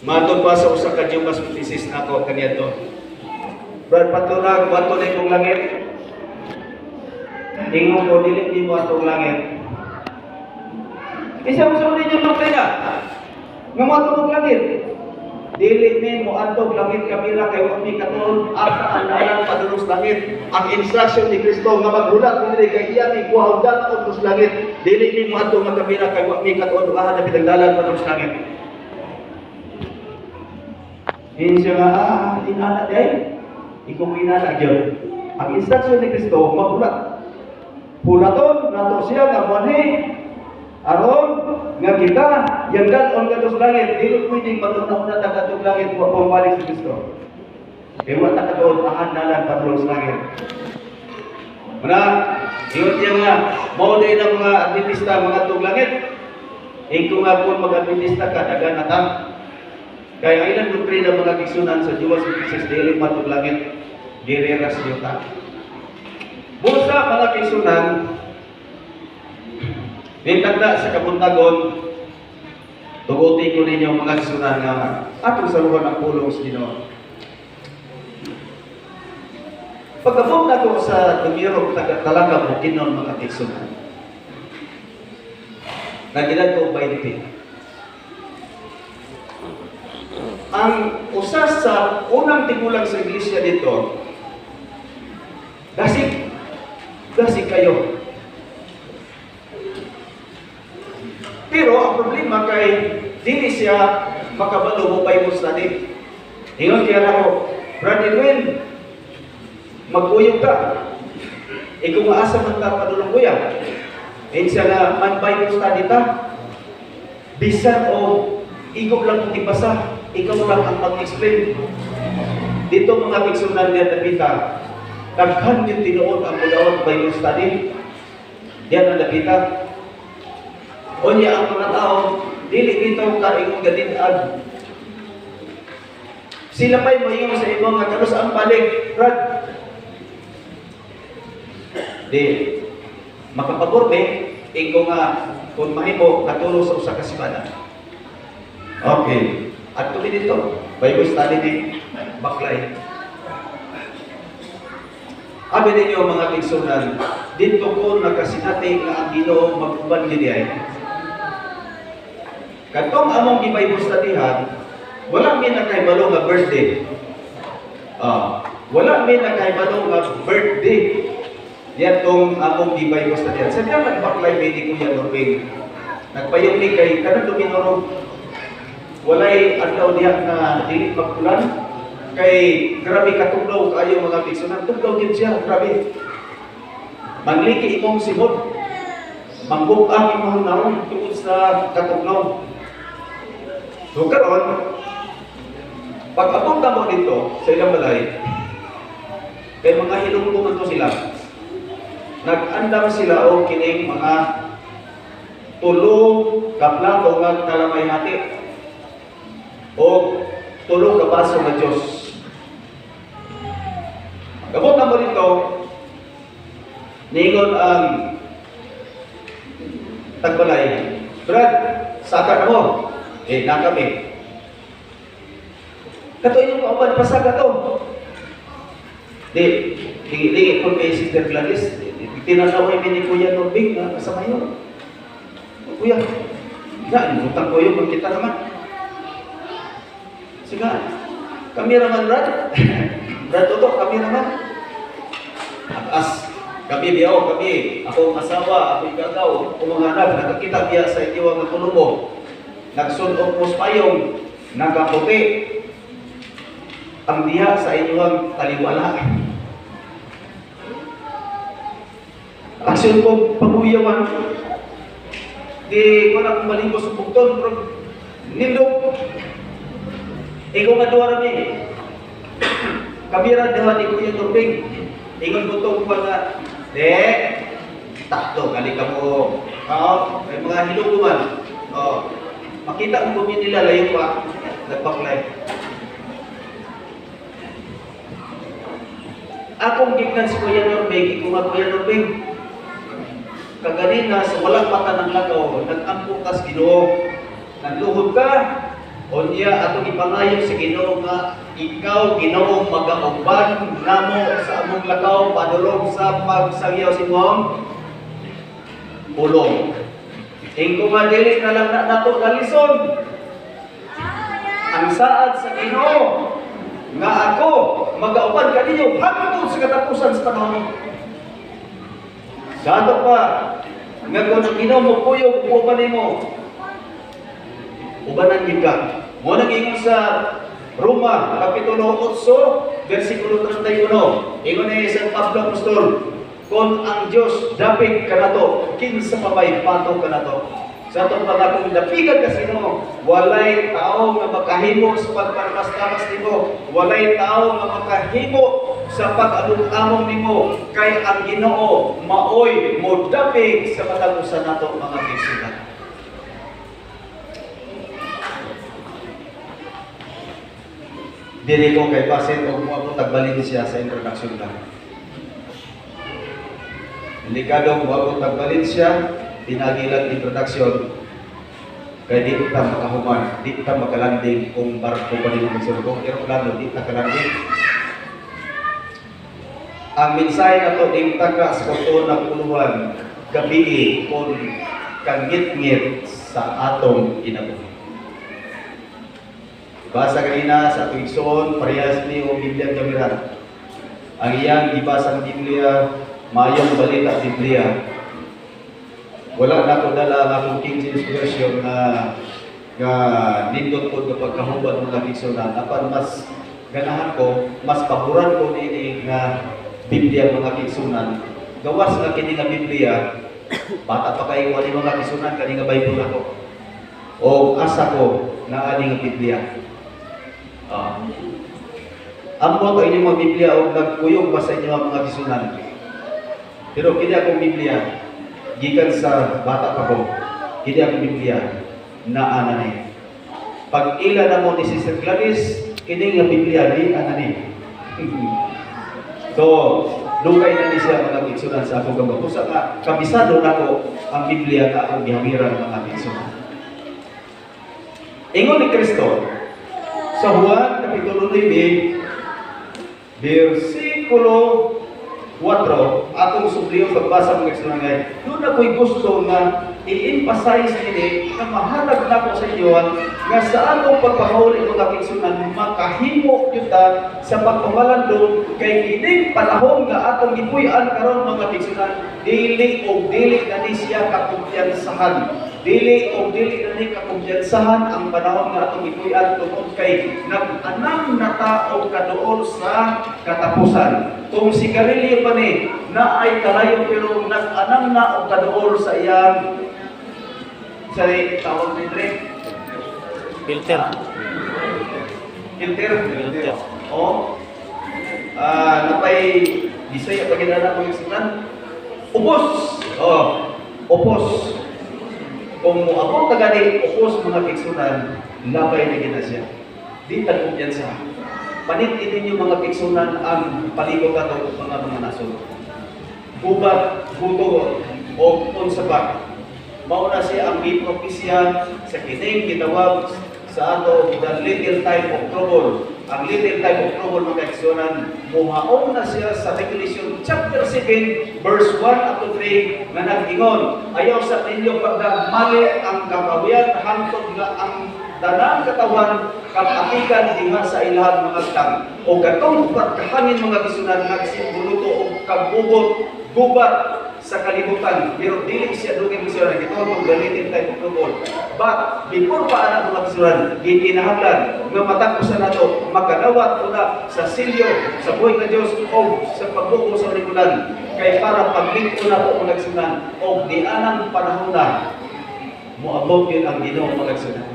Matod pa sa usa ka Jumas 26 nako kaniadto. Brad patunag bato na itong langit. Ingon ko dili di mo atong langit. Isa mo sa ninyo doktrina. Nga mo atong langit. Dili ni mo atong langit kamila kay wa mi katon asa andalan padulong langit. Ang instruction ni Kristo nga maghulat dili kay iya ni kuha og daton sa langit. Dili ni mo atong kamila kay wa mi katon uhahan na pinagdalan padulong langit. Insya nga, inana day, ikaw mo inana dyan. Ang instruction ni Kristo, magulat. Hulaton, nato siya nga mani, aron, nga kita, yang ganon ka sa langit, dili pwedeng malunaw na tagatong langit, huwag pumalik sa Kristo. Kaya wala takatoon, ahan na lang patulong sa langit. Muna, iyon niya nga, mauday ng mga Adventista, mga tug langit. Ikaw nga kung mag-Adventista ka, dagan na tam. Kaya ilang doktrina mga kigsunan sa Jumas 26 dili matug langit gireras yuta. Busa mga kigsunan nitagda sa kabuntagon tuguti ko ninyo mga kigsunan nga atong saluhan ang pulong sa Ginoo. Pagkabot na ko sa tumirog talaga mo kinon mga kigsunan. Nagilad ko by the ang usa sa unang tigulang sa iglesia dito, dasig kayo. Pero ang problema kay dili siya makabalo mo Bible study. Ingon kaya ako, Brother Edwin, mag-uyog ka. Ikaw nga asa man ka padulong kuya. And siya na man Bible study ta. Bisan o igok lang kung ipasa. Ikaw lang ang mag-explain. Dito mga kigsunan niya Davita, daghan yung tinuod ang pagawag Bible study. Diyan ang Davita. O niya ang mga tao, dili dito kaingong gadinad. Sila pa'y mayong sa ibang nga kanos ang balik, Brad. Di, makapagurbe, ikaw nga, kung mahimo, katulong sa usa ka simana. Okay. At tuloy dito, Bible study ni Baklay. Abi ninyo mga kigsunan, dito ko nakasinati nga ang Ginoo mag-uban gini ay. Katong among gi-Bible studyhan, wala mi nakaibalo nga birthday. Wala mi nakaibalo nga birthday. Yan tong among gi-Bible studyhan. Sa diyan Baklay ni Kuya Norbing. Nagpayong ni kay kanang duminorog. Walay adlaw diha na dili magkulan kay grabe katugnaw kaayo mga kigsunan. Tugnaw gid siya, grabe. Mangliki imong simod. Mangbuk-ang imong naon tungod sa katugnaw. So karon pag-abot na mo dito sa ilang balay, kay mga hilungtungan to sila. Nag-andam sila o kining mga tulong kaplato nga kalamay hati. O tulong ka baso ng Diyos. Kabot na mo dito, ningon ang tagbalay, Brad, saka na mo. Na kami. Kato yung kauban, pasaga to. Di ko kay Sister Gladys, tinataway ni Kuya Norbing, kasama yun. Kuya, utang ko yun, magkita naman. Sige, kami naman, Brad. Brad Toto, kami naman. As, kami biyaw, kami. Ako masawa, ako igagaw, kumanganap, nakakita biya sa itiwa ng tulubo. Nagsunod mo payong, nagaputi. Ang diha sa inyong taliwala. Aksyon ko, paguyawan. Di ko na kumalimbo sa bukton, bro. Nindog. Ikaw nga doon rin kabira daw ni Kuya Norbing. Ingon ko ito pa nga, takto, kali ka mo. May mga hiluguman. Makita mo kung nila layo pa, nagpaklay. Akong gignan si Kuya Norbing, ikaw nga Kuya Norbing. Kaganina sa walang mata ng lagaw, nag-ampukas Ginoo. Nagluhod ka, Unya atong ipangayo sa Ginoo nga ikaw Ginoo magauban namo sa among lakaw padulong sa pagsagyaw sa imong pulong. Ingko nga dili na lang nato nalison ang saad sa Ginoo nga ako magauban kaninyo hangtod sa katapusan sa panahon. Sa ato pa nga kung ang Ginoo mo kuyog uban nimo ubanan gid ka. Mo nag-ingon sa Roma kapitulo 8 bersikulo 31. Ingon ni San Pablo Apostol, kung ang Dios dapig kanato, kinsa pa may pato kanato. Sa atong pagakong dapigan kasi no, walay tao nga makahimo sa pagparmas-tamas nimo, walay tao nga makahimo sa pag-among nimo kay ang Ginoo maoy mo dapig sa katapusan nato mga kaibigan. Dili ko kay Pasen o mo ako tagbalin siya sa introduction lang. Delikado mo ako tagbalin siya, tinagilan introduction, kaya di kita makahuman, di kita makalanding kung barko pa rin ang surgo, aeroplano, di kita kalanding. Ang mensahe na ito, di kita ka sa kuto ng puluhan, gabi kung kangit-ngit sa atong kinabuhi. Basa kanina sa ating igsoon, parehas ni o Biblia kamiran. Ang iyang gibasa ng Biblia, mayong balita sa Biblia. Wala na ko dala ang akong King James Version na nindot ko kapag kahubad ng igsoonan. Apan mas ganahan ko, mas paboran ko nini nga Biblia mga igsoonan. Gawas nga kini nga Biblia, bata pa kayo wali mga igsoonan kani nga Bible ako. O asa ko na ani nga Biblia. Amo ka inyong mga Biblia o nagkuyog ba sa inyong mga igsoonan. Pero kini akong Biblia, gikan sa bata pa ko, kini akong Biblia na anani. Pag ila na mo ni Sister Gladys, kini nga Biblia di anani. So, lugay na ni siya mga igsoonan sa akong gamot. Pusa nga, kabisado na ko ang Biblia na akong gihamiran mga igsoonan. Ingon ni Kristo, sa Juan kapitulo 9, bersikulo 4, atong subliyon pagbasa mga igsoonan ngay. Doon ako'y gusto nga i-emphasize nini na mahalag na ko sa inyo nga sa atong pagpahuli mga igsoonan makahimo kita sa pagpamalandong kay kining panahon nga atong gipuy-an karon mga igsoonan dili o dili na ni siya kakumpiyansahan. Dili o dili na ni kakumpiyansahan ang panahon nga atong gipuy-an tungod kay nag-anam na tao kaduol sa katapusan. Kung si Galileo pa ni na ay kalayo pero nag-anam na o kaduol sa iyang tawag ni Dre? Filter. Filter. O. Napay Bisaya pag ginala ko yung sinan. Upos. Upos. Kung ako tagani upos mga kiksunan, labay na gina siya. Di tagkumpiyansa. Panit-itin yung mga kiksunan ang paligo ka ito mga naso. Gubat, guto, o unsabak. Mauna siya ang gipropesya sa kining gitawag sa ato the little time of trouble. Ang little time of trouble mga kiksunan, muhaon na siya sa Revelation chapter 7 verse 1 up to 3 na nag-ingon, ayaw sa ninyo pagdagmali ang kakawiyan hangtod nga ang tanang katawan kapatikan diha sa ilahang mga stang. O katong pagkahangin mga kisunan nagsimbuluto o kabugot, gubat sa kalibutan. Pero dili siya doon yung kisunan. Ito ang galitin tayo pagkabol. But before pa anak mga kisunan, gitinahanglan nga matapusan na ito, magkanawat una sa silyo, sa buhay ng Diyos o sa pagbuko sa likunan. Kaya para paglingko na ito mga kisunan o di anang panahon na muabot yun ang Ginoo mga kisunan.